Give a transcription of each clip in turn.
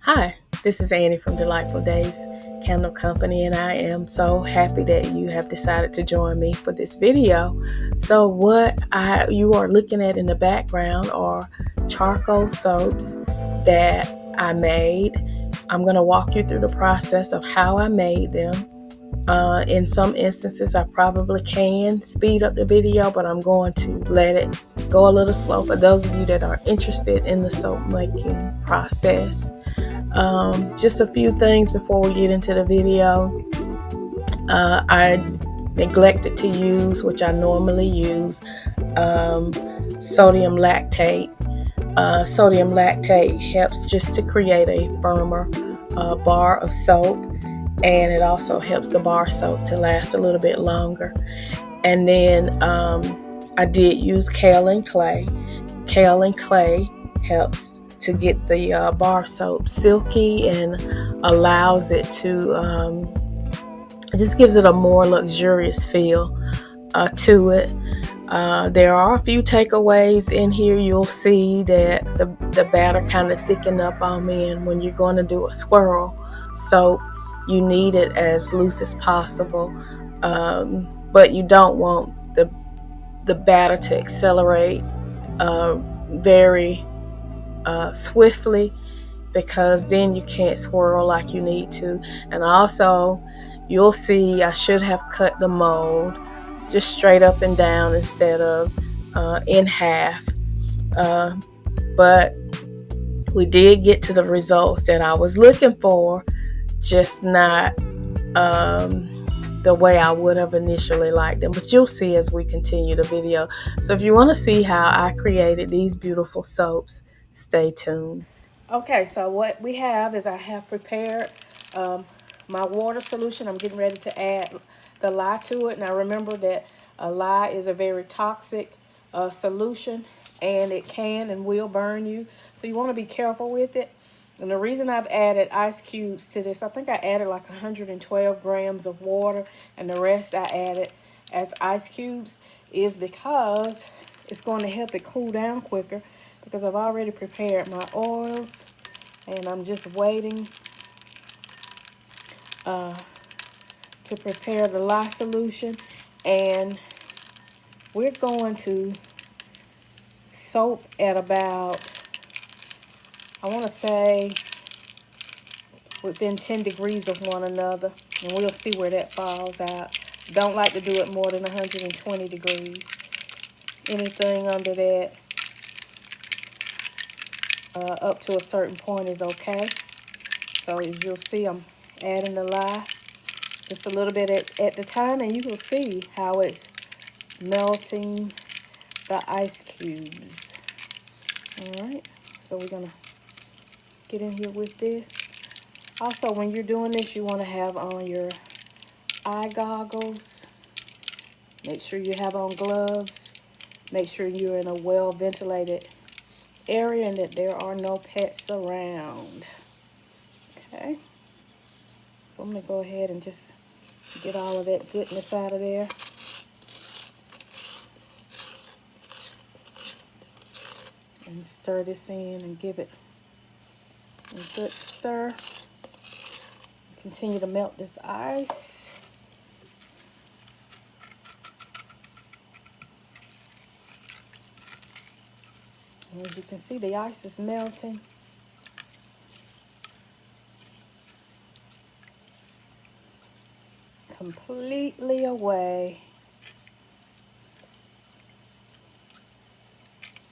Hi, this is Annie from Delightful Days Candle Company, and I am so happy that you have decided to join me for this video. So, what you are looking at in the background are charcoal soaps that I made. I'm going to walk you through the process of how I made them. In some instances, I probably can speed up the video, but I'm going to let it go a little slow for those of you that are interested in the soap making process. Just a few things before we get into the video. I neglected to use, which I normally use, sodium lactate. Sodium lactate helps just to create a firmer bar of soap, and it also helps the bar soap to last a little bit longer. And then I did use kaolin clay. Kaolin clay helps to get the bar soap silky and allows it to, it just gives it a more luxurious feel to it. There are a few takeaways in here. You'll see that the batter kind of thickened up on me, and when you're going to do a swirl soap, you need it as loose as possible, but you don't want the batter to accelerate very swiftly, because then you can't swirl like you need to. And also, you'll see I should have cut the mold just straight up and down instead of in half. But we did get to the results that I was looking for, just not the way I would have initially liked them. But you'll see as we continue the video. So if you want to see how I created these beautiful soaps, stay tuned. Okay, so what we have is I have prepared um, my water solution. I'm getting ready to add the lye to it. Now remember that lye is a very toxic solution, and it can and will burn you. So you want to be careful with it. And the reason I've added ice cubes to this, I think I added like 112 grams of water, and the rest I added as ice cubes, is because it's going to help it cool down quicker, because I've already prepared my oils and I'm just waiting to prepare the lye solution. And we're going to soak at about, I want to say, within 10 degrees of one another, and we'll see where that falls out. Don't like to do it more than 120 degrees. Anything under that, up to a certain point, is okay. So as you'll see, I'm adding the lye just a little bit at the time, and you will see how it's melting the ice cubes. All right, so we're gonna get in here with this. Also, when you're doing this, you want to have on your eye goggles. Make sure you have on gloves. Make sure you're in a well ventilated area and that there are no pets around. Okay, so I'm gonna go ahead and just get all of that goodness out of there. And stir this in and give it a good stir. Continue to melt this ice. And as you can see, the ice is melting. Completely away.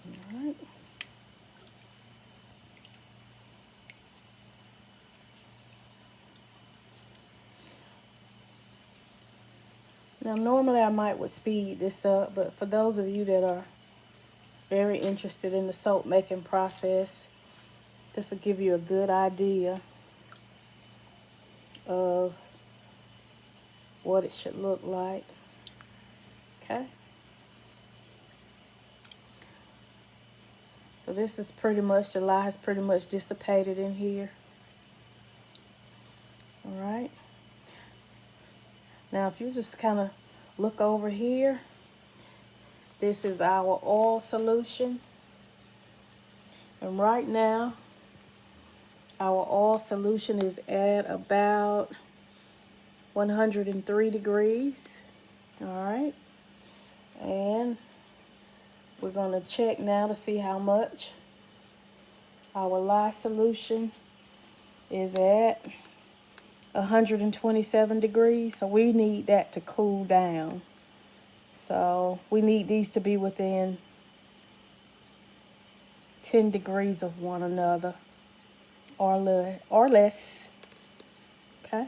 All right. Now normally I would speed this up, but for those of you that are very interested in the soap making process, this will give you a good idea of what it should look like. Okay. So this is pretty much, the lye has pretty much dissipated in here. All right. Now if you just kind of look over here, this is our oil solution. And right now, Our oil solution is at about 103 degrees. All right. And we're going to check now to see how much. Our lye solution is at 127 degrees. So we need that to cool down. So we need these to be within 10 degrees of one another or less. Okay.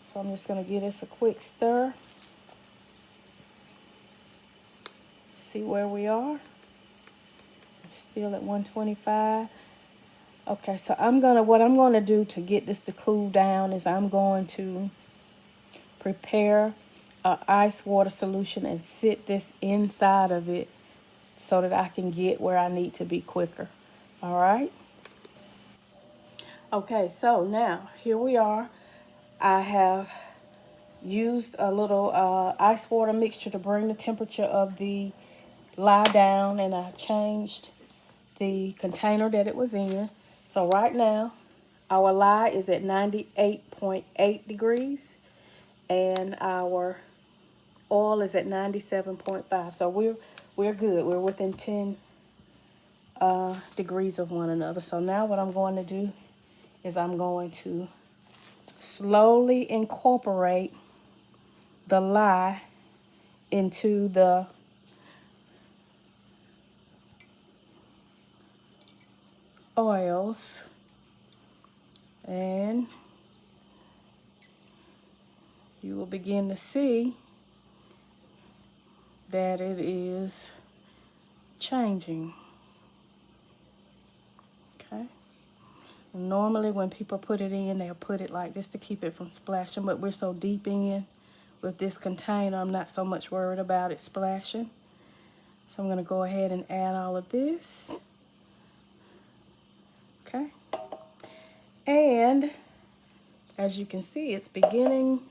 So I'm just going to give this a quick stir. See where we are. Still at 125. Okay, so what I'm going to do to get this to cool down is I'm going to prepare an ice water solution and sit this inside of it so that I can get where I need to be quicker. All right. Okay, so now here we are. I have used a little ice water mixture to bring the temperature of the lye down, and I changed the container that it was in. So right now our lye is at 98.8 degrees and our oil is at 97.5. So we're good. We're within 10 degrees of one another. So now what I'm going to do is I'm going to slowly incorporate the lye into the oils, and you will begin to see that it is changing. Okay. Normally when people put it in, they'll put it like this to keep it from splashing, but we're so deep in with this container, I'm not so much worried about it splashing. So I'm going to go ahead and add all of this. Okay. And as you can see, it's beginning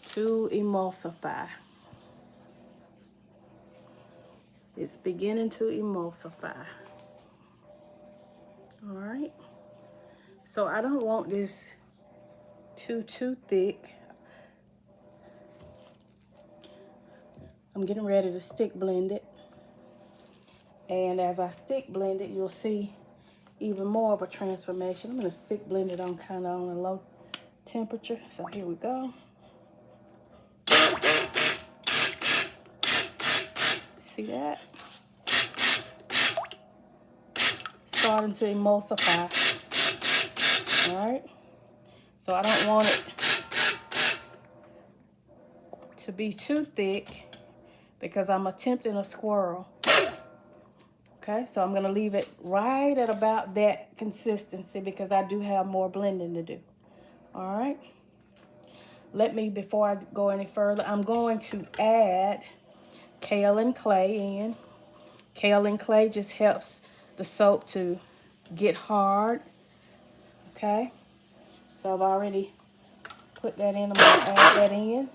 to emulsify. It's beginning to emulsify. All right. So I don't want this too thick. I'm getting ready to stick blend it. And as I stick blend it, you'll see even more of a transformation. I'm going to stick blend it on kind of on a low temperature. So here we go. See that? Starting to emulsify. All right. So I don't want it to be too thick because I'm attempting a swirl. Okay, so I'm going to leave it right at about that consistency because I do have more blending to do. All right. Before I go any further, I'm going to add kaolin clay in. Kaolin clay just helps the soap to get hard. Okay, so I've already put that in. I'm going to add that in.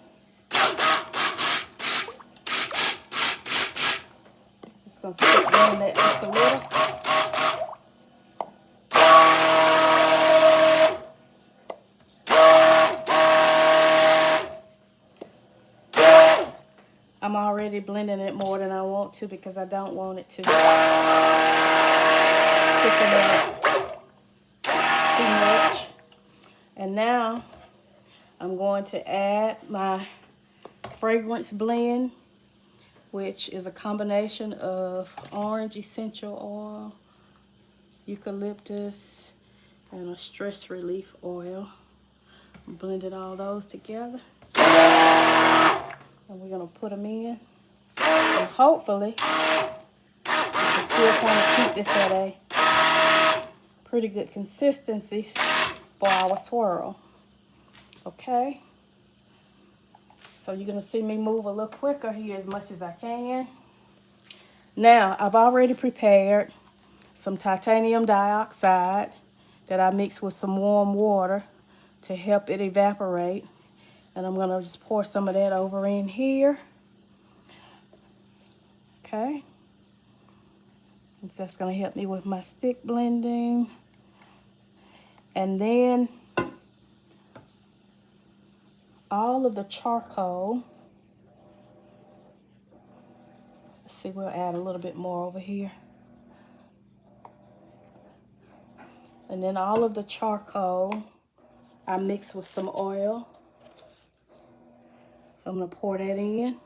Just going to stick down that just a little. I'm already blending it more than I want to because I don't want it to thicken up too much. And now I'm going to add my fragrance blend, which is a combination of orange essential oil, eucalyptus, and a stress relief oil. Blended all those together. And we're going to put them in. And hopefully, we can still kind of keep this at a pretty good consistency for our swirl. Okay? So you're going to see me move a little quicker here as much as I can. Now, I've already prepared some titanium dioxide that I mixed with some warm water to help it evaporate. And I'm going to just pour some of that over in here. Okay. So that's going to help me with my stick blending. And then all of the charcoal. Let's see, we'll add a little bit more over here. And then all of the charcoal I mix with some oil. So I'm going to pour that in.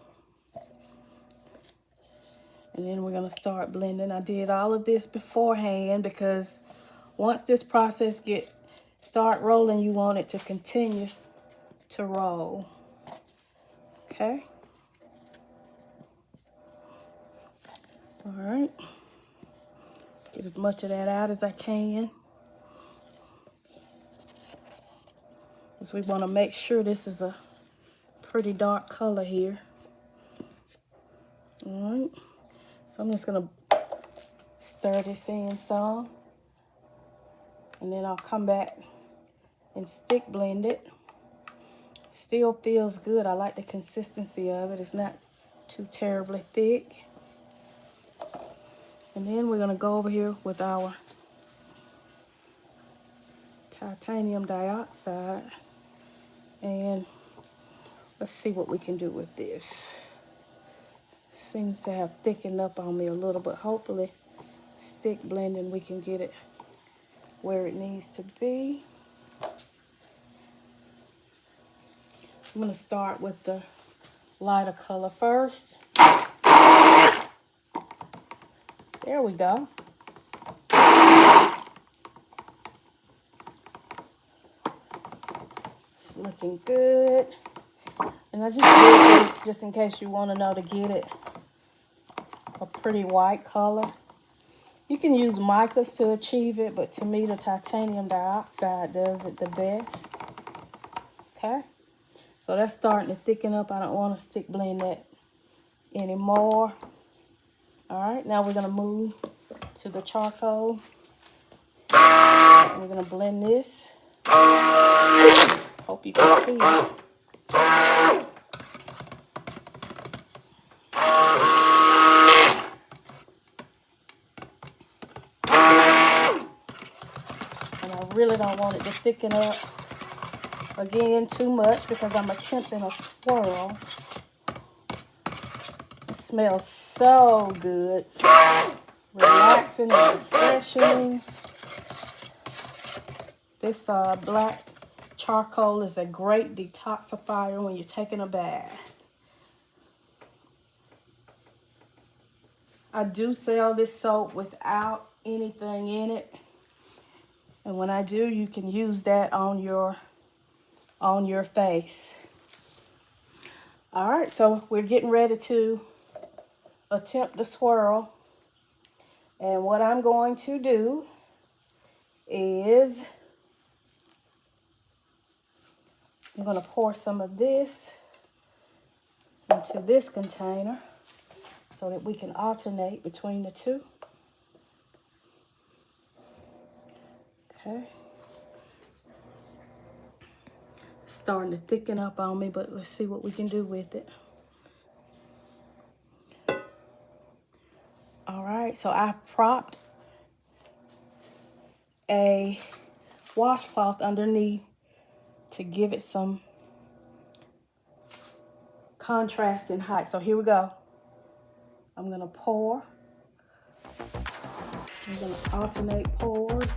And then we're going to start blending. I did all of this beforehand because once this process start rolling, you want it to continue to roll. Okay. All right. Get as much of that out as I can. Because we want to make sure this is a pretty dark color here. All right. So I'm just going to stir this in some. And then I'll come back and stick blend it. Still feels good. I like the consistency of it. It's not too terribly thick. And then we're going to go over here with our titanium dioxide. And let's see what we can do with this. Seems to have thickened up on me a little, but hopefully stick blending we can get it where it needs to be. I'm going to start with the lighter color first. There we go. It's looking good. And I just did this just in case you want to know to get it a pretty white color. You can use micas to achieve it, but to me the titanium dioxide does it the best. Okay, so that's starting to thicken up. I don't want to stick blend that anymore. All right, now we're going to move to the charcoal. We're going to blend this. Hope you can see it. Really don't want it to thicken up again too much because I'm attempting a swirl. It smells so good, relaxing and refreshing. This black charcoal is a great detoxifier when you're taking a bath. I do sell this soap without anything in it. And when I do, you can use that on your face. All right, so we're getting ready to attempt the swirl. And what I'm going to do is I'm going to pour some of this into this container so that we can alternate between the two. Okay. Starting to thicken up on me, but let's see what we can do with it. All right, so I propped a washcloth underneath to give it some contrast in height. So here we go. I'm gonna pour. I'm gonna alternate pours.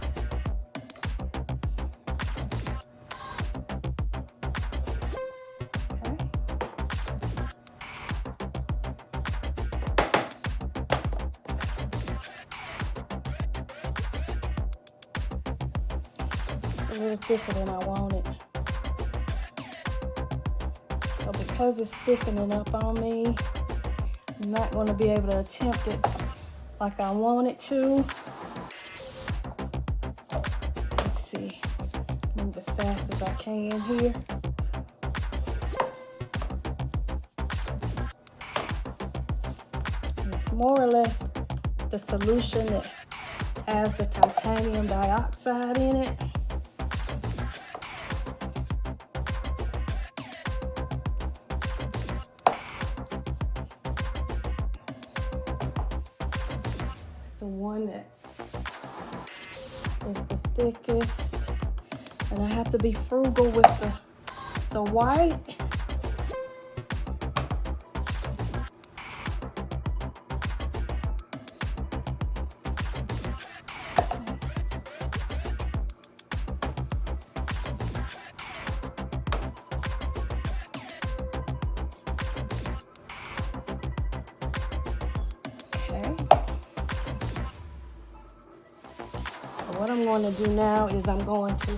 A little thicker than I want it. So because it's thickening up on me, I'm not going to be able to attempt it like I want it to. Let's see. Move as fast as I can here. And it's more or less the solution that has the titanium dioxide in it. the one that is the thickest. And I have to be frugal with the white. What I'm going to do now is I'm going to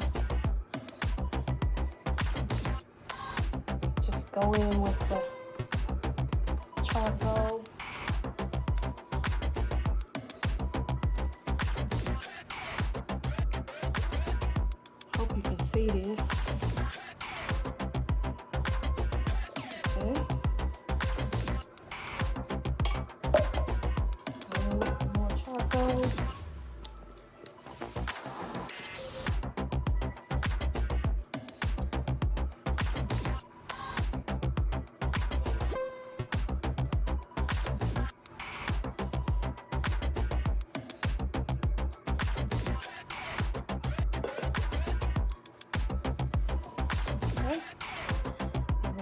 just go in with the charcoal. Hope you can see this. Okay. Go in with some more charcoal.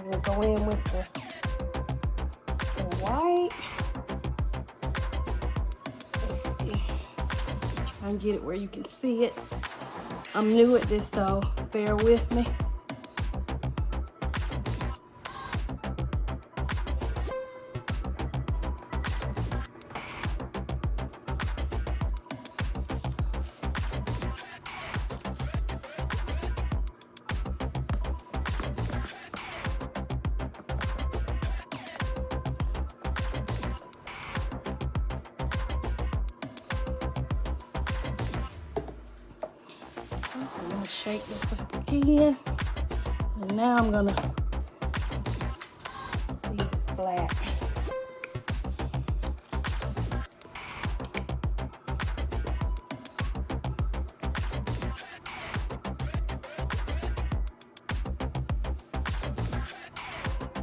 We'll go in with the white. Let's see. Try and get it where you can see it. I'm new at this, so bear with me. So I'm going to shake this up again. And now I'm going to leave it flat.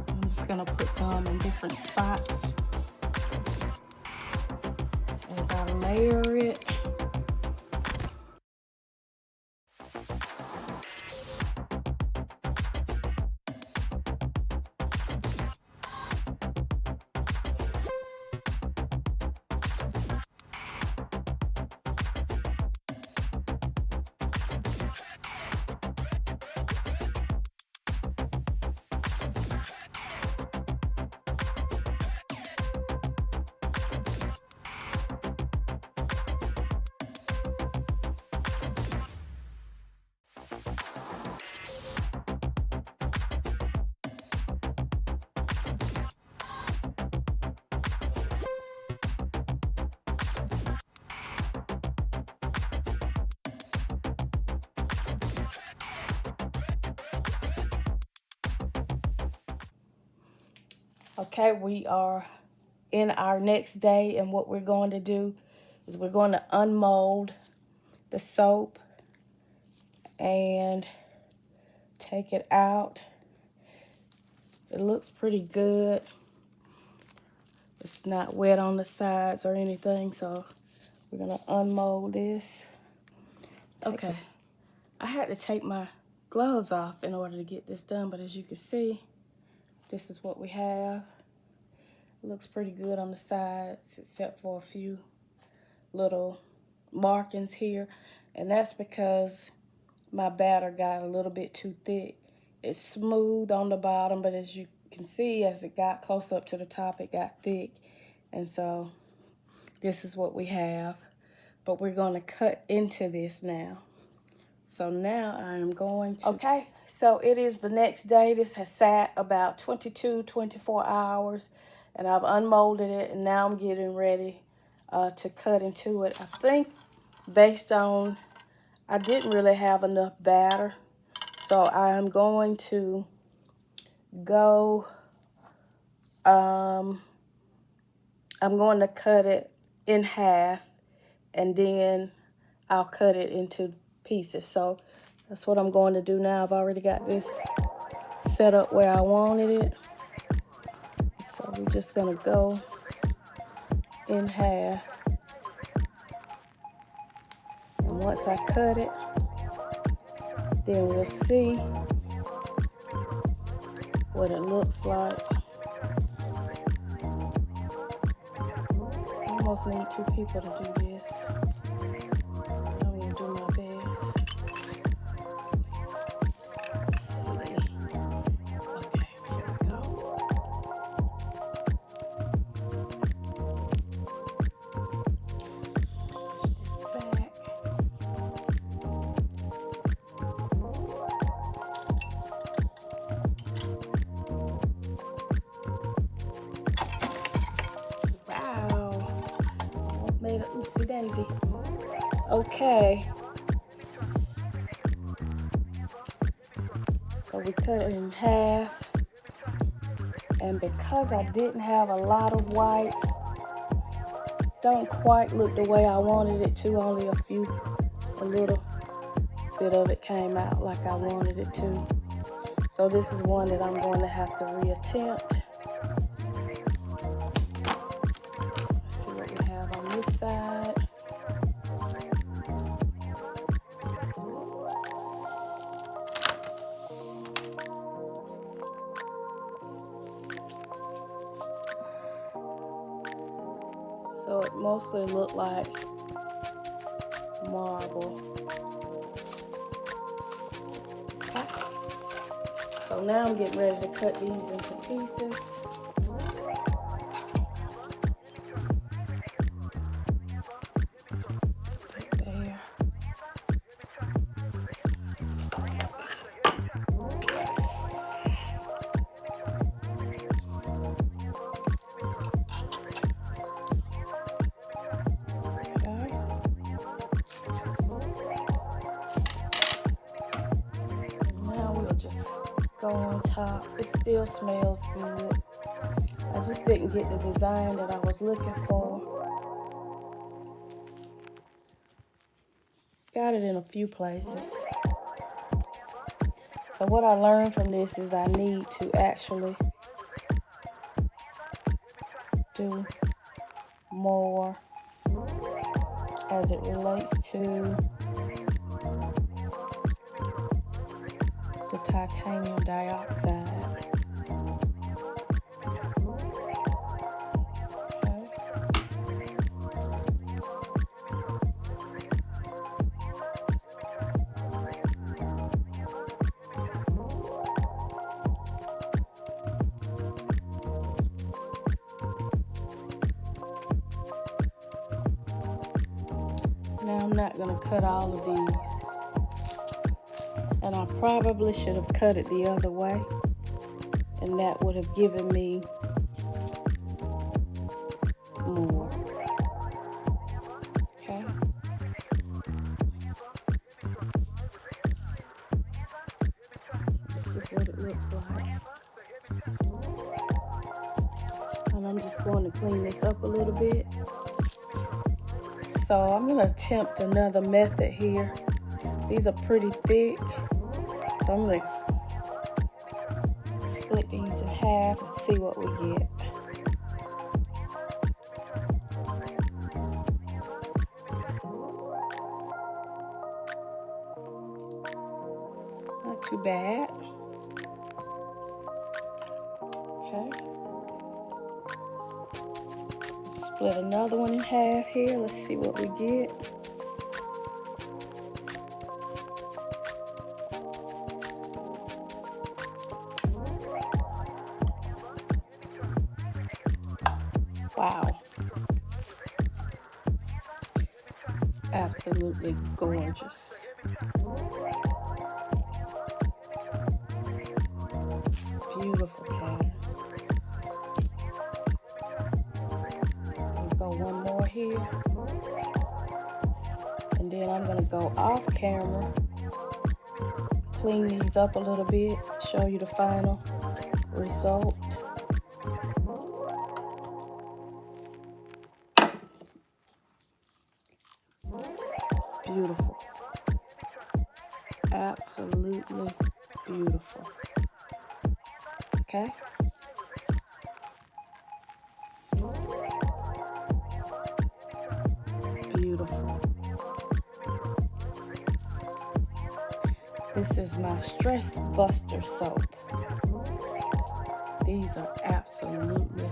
I'm just going to put some in different spots as I layer it. Okay, we are in our next day, and what we're going to do is we're going to unmold the soap and take it out. It looks pretty good. It's not wet on the sides or anything, so we're gonna unmold this. Okay, I had to take my gloves off in order to get this done, but as you can see, this is what we have. It looks pretty good on the sides, except for a few little markings here, and that's because my batter got a little bit too thick. It's smooth on the bottom, but as you can see, as it got close up to the top, it got thick. And so this is what we have, but we're going to cut into this now. So now I am going to... Okay, so it is the next day. This has sat about 24 hours, and I've unmolded it, and now I'm getting ready to cut into it. I think based on, I didn't really have enough batter, so I'm going to go, I'm going to cut it in half, and then I'll cut it into pieces. So that's what I'm going to do now. I've already got this set up where I wanted it. So we're just going to go in half. And once I cut it, then we'll see what it looks like. I almost need 2 people to do this. I'm going to do my best. Let's see. Okay, here we go. Push this back. Made an oopsie daisy. Okay. So we cut it in half. And because I didn't have a lot of white, don't quite look the way I wanted it to, only a little bit of it came out like I wanted it to. So this is one that I'm going to have to reattempt. Let's see what we have on this side. So it mostly looked like marble. Okay. So now I'm getting ready to cut these into pieces. There. Just go on top. It still smells good. I just didn't get the design that I was looking for. Got it in a few places. So what I learned from this is I need to actually do more as it relates to the titanium dioxide. Okay. Now I'm not going to cut all of these. And I probably should have cut it the other way, and that would have given me more. Okay. This is what it looks like. And I'm just going to clean this up a little bit. So I'm going to attempt another method here. These are pretty thick. So I'm going to split these in half and see what we get. Not too bad. Okay. Split another one in half here. Let's see what we get. Wow. It's absolutely gorgeous. Beautiful pattern. I'll go one more here. And then I'm going to go off camera, clean these up a little bit, show you the final result. Beautiful. Absolutely beautiful. Okay. Beautiful. This is my Stress Buster soap. These are absolutely